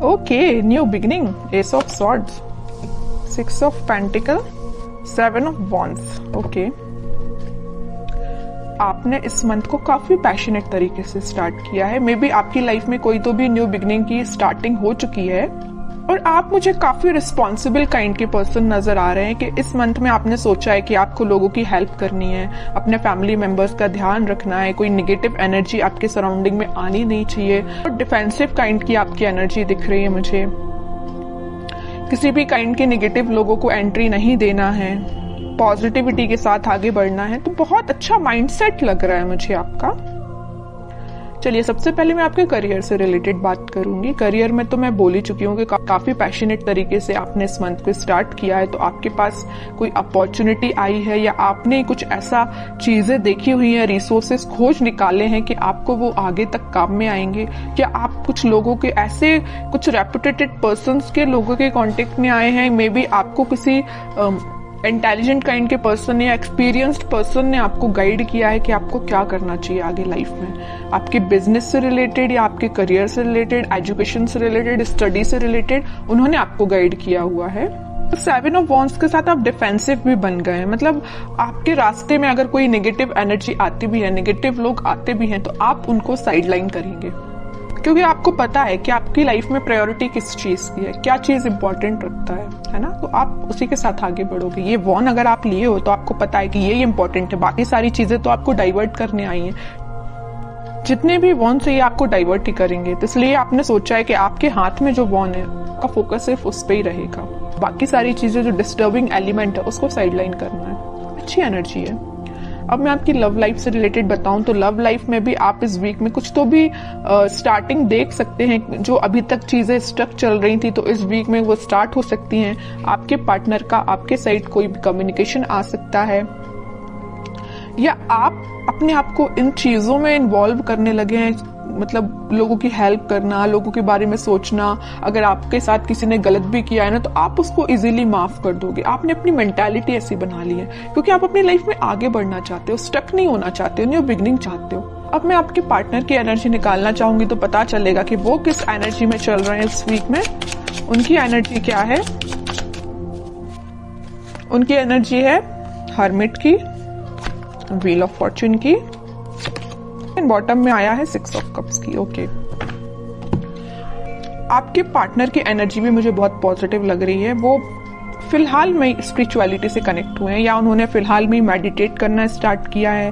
Okay, new beginning, S of swords, 6 of pentacle, 7 of wands. Okay, आपने इस month को काफी पैशनेट तरीके से स्टार्ट किया है। मे बी आपकी लाइफ में कोई तो भी न्यू बिगिनिंग की स्टार्टिंग हो चुकी है और आप मुझे काफी रिस्पॉन्सिबल काइंड के पर्सन नजर आ रहे हैं कि इस मंथ में आपने सोचा है कि आपको लोगों की हेल्प करनी है, अपने फैमिली मेंबर्स का ध्यान रखना है, कोई नेगेटिव एनर्जी आपके सराउंडिंग में आनी नहीं चाहिए और डिफेंसिव काइंड की आपकी एनर्जी दिख रही है मुझे। किसी भी काइंड के नेगेटिव लोगों को एंट्री नहीं देना है, पॉजिटिविटी के साथ आगे बढ़ना है। तो बहुत अच्छा माइंडसेट लग रहा है मुझे आपका। चलिए, सबसे पहले मैं आपके करियर से रिलेटेड बात करूंगी। करियर में तो मैं बोल ही चुकी हूँ कि काफी पैशनेट तरीके से आपने इस मंथ को स्टार्ट किया है। तो आपके पास कोई अपॉर्चुनिटी आई है या आपने कुछ ऐसा चीजें देखी हुई है, रिसोर्सेस खोज निकाले हैं कि आपको वो आगे तक काम में आएंगे। क्या आप कुछ लोगों के ऐसे कुछ रेपुटेटेड पर्संस के लोगों के कांटेक्ट में आए हैं? मे बी आपको किसी इंटेलिजेंट काइंड के पर्सन या एक्सपीरियंस्ड पर्सन ने आपको गाइड किया है कि आपको क्या करना चाहिए आगे लाइफ में। आपके बिजनेस से रिलेटेड या आपके करियर से रिलेटेड, एजुकेशन से रिलेटेड, स्टडी से रिलेटेड उन्होंने आपको गाइड किया हुआ है। 7 ऑफ वॉन्ड्स के साथ आप डिफेंसिव भी बन गए हैं। मतलब आपके रास्ते में अगर कोई नेगेटिव एनर्जी आती भी है, नेगेटिव लोग आते भी हैं, तो आप उनको साइडलाइन करेंगे क्योंकि आपको पता है कि आपकी लाइफ में प्रायोरिटी किस चीज की है, क्या चीज इंपॉर्टेंट रखता है ना। तो आप उसी के साथ आगे बढ़ोगे। ये वॉन अगर आप लिए हो तो आपको पता है कि ये इंपॉर्टेंट है, बाकी सारी चीजें तो आपको डाइवर्ट करने आई हैं। जितने भी वॉन से ये आपको डाइवर्ट ही करेंगे, तो इसलिए आपने सोचा है कि आपके हाथ में जो वॉन है आपका फोकस सिर्फ उस पर ही रहेगा। बाकी सारी चीजें जो डिस्टर्बिंग एलिमेंट है उसको साइडलाइन करना है। अच्छी एनर्जी है। अब मैं आपकी लव लाइफ से रिलेटेड बताऊं तो लव लाइफ में भी आप इस वीक में कुछ तो भी स्टार्टिंग देख सकते हैं। जो अभी तक चीजें स्टक चल रही थी तो इस वीक में वो स्टार्ट हो सकती हैं। आपके पार्टनर का आपके साइड कोई भी कम्युनिकेशन आ सकता है या आप अपने आप को इन चीजों में इन्वॉल्व करने लगे हैं। मतलब लोगों की हेल्प करना, लोगों के बारे में सोचना। अगर आपके साथ किसी ने गलत भी किया है ना तो आप उसको इजीली माफ कर दोगे। आपने अपनी मेंटालिटी ऐसी बना ली है क्योंकि आप अपनी लाइफ में आगे बढ़ना चाहते हो, स्टक नहीं होना चाहते हो, न्यू बिगिनिंग चाहते हो। अब मैं आपके पार्टनर की एनर्जी निकालना चाहूंगी तो पता चलेगा कि वो किस एनर्जी में चल रहे हैं इस वीक में। उनकी एनर्जी क्या है? उनकी एनर्जी है हर्मिट की, व्हील ऑफ फॉर्च्यून की, बॉटम में आया है 6 ऑफ कप्स की। ओके, आपके पार्टनर की एनर्जी भी मुझे बहुत पॉजिटिव लग रही है। वो फिलहाल में स्पिरिचुअलिटी से कनेक्ट हुए हैं या उन्होंने फिलहाल में मेडिटेट करना स्टार्ट किया है,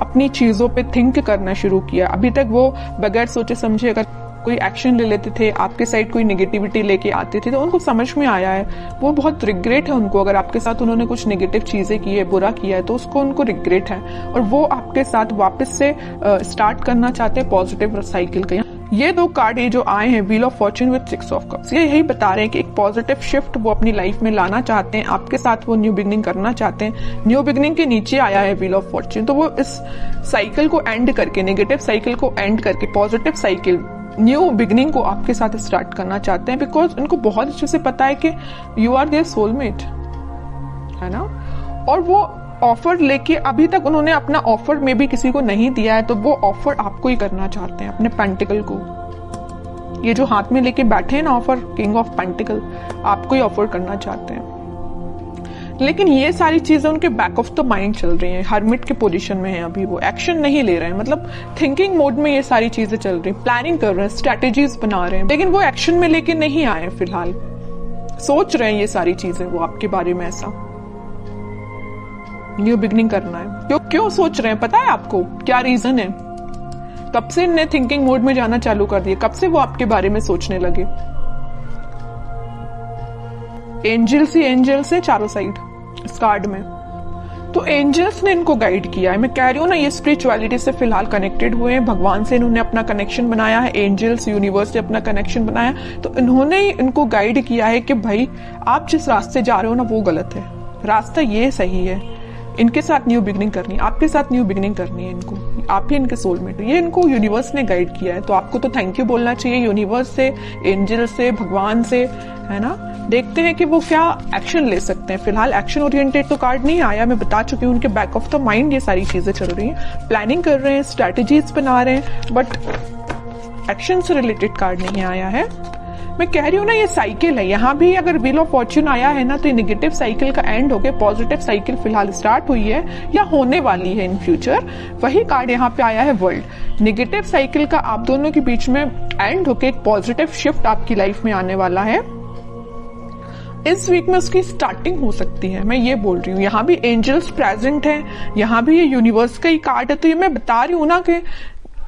अपनी चीजों पे थिंक करना शुरू किया। अभी तक वो बगैर सोचे समझे अगर कोई एक्शन ले लेते थे, आपके साइड कोई नेगेटिविटी लेके आते थे तो उनको समझ में आया है। वो बहुत रिग्रेट है उनको, अगर आपके साथ उन्होंने कुछ नेगेटिव चीजें की है, बुरा किया है तो उसको उनको रिग्रेट है और वो आपके साथ वापस से स्टार्ट करना चाहते हैं पॉजिटिव साइकिल का। ये 2 कार्ड ये जो आए हैं, wheel of Fortune with 6 of cups, ये यही बता रहे हैं कि एक पॉजिटिव शिफ्ट वो अपनी लाइफ में लाना चाहते हैं। आपके साथ वो न्यू बिगिनिंग करना चाहते हैं। न्यू बिगिनिंग के नीचे आया है व्हील ऑफ फॉर्च्यून, तो वो इस साइकिल को एंड करके, नेगेटिव साइकिल को एंड करके पॉजिटिव साइकिल, न्यू बिगिनिंग को आपके साथ स्टार्ट करना चाहते हैं। बिकॉज उनको बहुत अच्छे से पता है कि यू आर देयर सोलमेट, है ना। और वो ऑफर लेके, अभी तक उन्होंने अपना ऑफर में भी किसी को नहीं दिया है तो वो ऑफर आपको ही करना चाहते हैं, अपने पेंटिकल को। ये जो हाथ में लेके बैठे हैं ना ऑफर, किंग ऑफ पेंटिकल, आपको ही ऑफर करना चाहते हैं। लेकिन ये सारी चीजें उनके बैक ऑफ द माइंड चल रही हैं। हर्मिट के पोजीशन में है अभी, वो एक्शन नहीं ले रहे हैं। मतलब थिंकिंग मोड में ये सारी चीजें चल रही हैं, प्लानिंग कर रहे हैं, स्ट्रेटेजीज बना रहे हैं, लेकिन वो एक्शन में लेके नहीं आए फिलहाल। सोच रहे हैं ये सारी चीजें वो आपके बारे में, ऐसा न्यू बिगिनिंग करना है। क्यों सोच रहे हैं पता है आपको? क्या रीजन है? कब से इन्हें थिंकिंग मोड में जाना चालू कर दिया? कब से वो आपके बारे में सोचने लगे? एंजल्स ही एंजल्स है चारों साइड इस कार्ड में। तो एंजल्स ने इनको गाइड किया है। मैं कह रही हूँ ना, ये स्पिरिचुअलिटी से फिलहाल कनेक्टेड हुए हैं, भगवान से इन्होंने अपना कनेक्शन बनाया है, एंजल्स यूनिवर्स से अपना कनेक्शन बनाया, तो इन्होंने इनको गाइड किया है कि भाई आप जिस रास्ते जा रहे हो ना वो गलत है, रास्ता ये सही है। इनके साथ न्यू बिगिनिंग करनी है, आपके साथ न्यू बिगिनिंग करनी है इनको, आप ही इनके सोलमेट हो। ये इनको यूनिवर्स ने गाइड किया है, तो आपको तो थैंक यू बोलना चाहिए यूनिवर्स से, एंजल से, भगवान से, है ना। देखते हैं कि वो क्या एक्शन ले सकते हैं। फिलहाल एक्शन ओरिएंटेड तो कार्ड नहीं आया, मैं बता चुकी हूँ। उनके बैक ऑफ द माइंड ये सारी चीजें चल रही हैं, प्लानिंग कर रहे हैं, स्ट्रैटेजीज बना रहे हैं, बट एक्शन से रिलेटेड कार्ड नहीं आया है। मैं कह रही हूँ ना, ये साइकिल है। यहाँ भी अगर व्हील ऑफ फॉर्च्यून आया है ना, तो ये नेगेटिव साइकिल का एंड हो गया, पॉजिटिव साइकिल फिलहाल स्टार्ट हुई है या होने वाली है इन फ्यूचर। वही कार्ड यहाँ पे आया है वर्ल्ड। नेगेटिव साइकिल का आप दोनों के बीच में एंड होके एक पॉजिटिव शिफ्ट आपकी लाइफ में आने वाला है। इस वीक में उसकी स्टार्टिंग हो सकती है, मैं ये बोल रही हूँ। यहाँ भी एंजल्स प्रेजेंट हैं, यहाँ भी ये यूनिवर्स का ही कार्ड है। तो ये मैं बता रही हूँ ना कि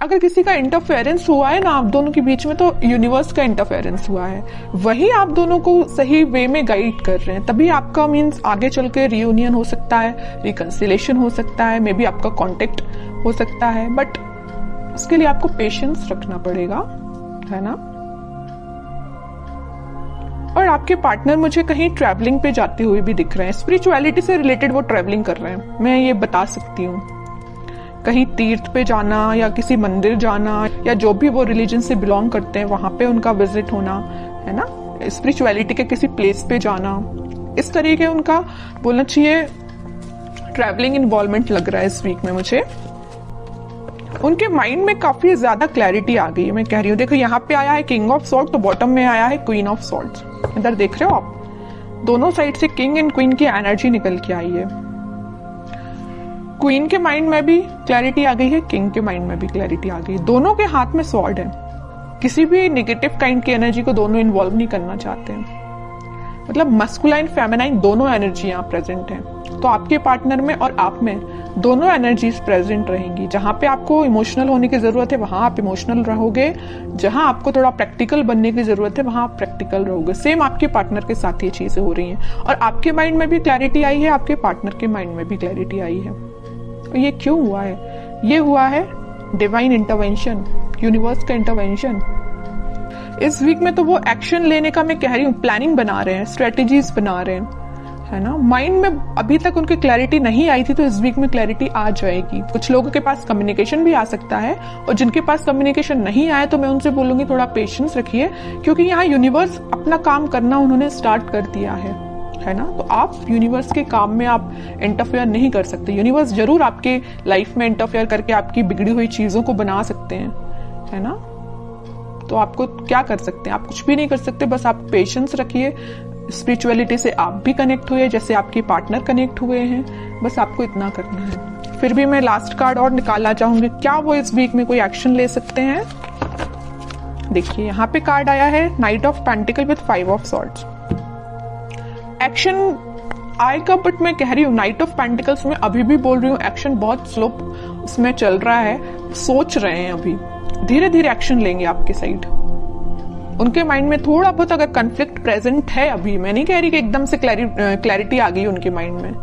अगर किसी का इंटरफेरेंस हुआ है ना आप दोनों के बीच में, तो यूनिवर्स का इंटरफेरेंस हुआ है, वही आप दोनों को सही वे में गाइड कर रहे हैं। तभी आपका मीन्स आगे चल के रियूनियन हो सकता है, रिकंसिलेशन हो सकता है, मे बी आपका कॉन्टेक्ट हो सकता है, बट उसके लिए आपको पेशेंस रखना पड़ेगा, है ना। और आपके पार्टनर मुझे कहीं ट्रैवलिंग पे जाते हुए भी दिख रहे हैं, स्पिरिचुअलिटी से रिलेटेड वो ट्रैवलिंग कर रहे हैं, मैं ये बता सकती हूँ। कहीं तीर्थ पे जाना या किसी मंदिर जाना, या जो भी वो रिलीजन से बिलोंग करते हैं वहां पे उनका विजिट होना, है ना, स्पिरिचुअलिटी के किसी प्लेस पे जाना, इस तरीके उनका बोलना चाहिए ट्रैवलिंग इन्वॉल्वमेंट लग रहा है इस वीक में मुझे। उनके माइंड में काफी ज्यादा क्लैरिटी आ गई है, मैं कह रही हूँ। देखो यहाँ पे आया है किंग ऑफ सॉर्ड, तो बॉटम में आया है क्वीन ऑफ सॉर्ड्स। इधर देख रहे हो आप, दोनों साइड से किंग एंड क्वीन की एनर्जी निकल के आई है। क्वीन के माइंड में भी क्लैरिटी आ गई है, किंग के माइंड में भी क्लैरिटी आ गई है। दोनों के हाथ में स्वॉर्ड है। किसी भी नेगेटिव काइंड की एनर्जी को दोनों इन्वॉल्व नहीं करना चाहते हैं। मतलब मस्कुलाइन फेमिनाइन दोनों एनर्जी यहाँ प्रेजेंट है। तो आपके पार्टनर में और आप में दोनों एनर्जीज प्रेजेंट रहेंगी। जहां पे आपको इमोशनल होने की जरूरत है वहां आप इमोशनल रहोगे, जहां आपको थोड़ा प्रैक्टिकल बनने की जरूरत है वहां आप प्रैक्टिकल रहोगे। सेम आपके पार्टनर के साथ ये चीजें हो रही हैं, और आपके माइंड में भी क्लैरिटी आई है, आपके पार्टनर के माइंड में भी क्लैरिटी आई है। ये क्यों हुआ है? ये हुआ है डिवाइन इंटरवेंशन, यूनिवर्स का इंटरवेंशन। इस वीक में तो वो एक्शन लेने का मैं कह रही हूँ, प्लानिंग बना रहे हैं, स्ट्रेटेजीज बना रहे हैं, है ना। माइंड में अभी तक उनकी क्लैरिटी नहीं आई थी, तो इस वीक में क्लैरिटी आ जाएगी। कुछ लोगों के पास कम्युनिकेशन भी आ सकता है, और जिनके पास कम्युनिकेशन नहीं आया तो मैं उनसे बोलूंगी थोड़ा पेशेंस रखिए, क्योंकि यहाँ यूनिवर्स अपना काम करना उन्होंने स्टार्ट कर दिया है ना। तो आप यूनिवर्स के काम में आप इंटरफेयर नहीं कर सकते। यूनिवर्स जरूर आपके लाइफ में इंटरफेयर करके आपकी बिगड़ी हुई चीजों को बना सकते हैं, है ना। तो आपको क्या कर सकते हैं? आप कुछ भी नहीं कर सकते, बस आप पेशेंस रखिए। स्पिरिचुअलिटी से आप भी कनेक्ट हुए जैसे आपके पार्टनर कनेक्ट हुए हैं, बस आपको इतना करना है। फिर भी मैं लास्ट कार्ड और निकालना चाहूंगी, क्या वो इस वीक में कोई एक्शन ले सकते हैं। देखिए यहाँ पे कार्ड आया है night of pentacle with 5 of swords. Action आएगा, बट मैं कह रही हूँ नाइट ऑफ पेंटिकल्स में अभी भी बोल रही हूँ एक्शन बहुत स्लो उसमें चल रहा है। सोच रहे हैं, अभी धीरे धीरे एक्शन लेंगे आपके साइड। उनके माइंड में थोड़ा बहुत अगर कन्फ्लिक्ट प्रेजेंट है, अभी मैं नहीं कह रही कि एकदम से क्लैरिटी आ गई उनके माइंड में,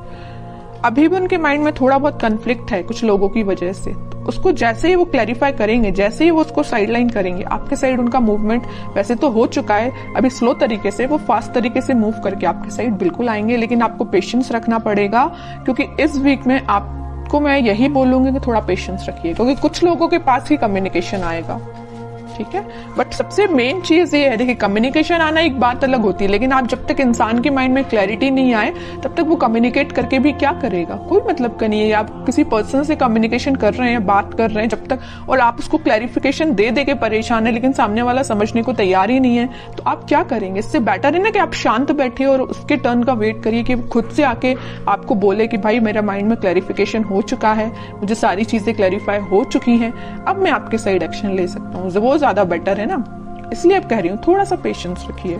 अभी भी उनके माइंड में थोड़ा बहुत कन्फ्लिक्ट है कुछ लोगों की वजह से। तो उसको जैसे ही वो क्लैरिफाई करेंगे, जैसे ही वो उसको साइडलाइन करेंगे, आपके साइड उनका मूवमेंट वैसे तो हो चुका है, अभी स्लो तरीके से, वो फास्ट तरीके से मूव करके आपके साइड बिल्कुल आएंगे। लेकिन आपको पेशेंस रखना पड़ेगा, क्योंकि इस वीक में आपको मैं यही बोलूंगी कि थोड़ा पेशेंस रखिए, क्योंकि कुछ लोगों के पास ही कम्युनिकेशन आएगा, ठीक है। बट सबसे मेन चीज ये है, देखिए कम्युनिकेशन आना एक बात अलग होती है, लेकिन आप जब तक इंसान के माइंड में क्लैरिटी नहीं आए तब तक वो कम्युनिकेट करके भी क्या करेगा, कोई मतलब का नहीं है। आप किसी पर्सन से कम्युनिकेशन कर रहे हैं, बात कर रहे हैं जब तक, और आप उसको क्लैरिफिकेशन दे दे के परेशान है, लेकिन सामने वाला समझने को तैयार ही नहीं है, तो आप क्या करेंगे। इससे बेटर है ना कि आप शांत बैठिए और उसके टर्न का वेट करिए कि खुद से आके आपको बोले कि भाई मेरा माइंड में क्लैरिफिकेशन हो चुका है, मुझे सारी चीजें क्लैरिफाई हो चुकी हैं, अब मैं आपके साइड एक्शन ले सकता हूँ। वो ज्यादा बेटर है ना, इसलिए अब कह रही हूँ थोड़ा सा पेशेंस रखिए।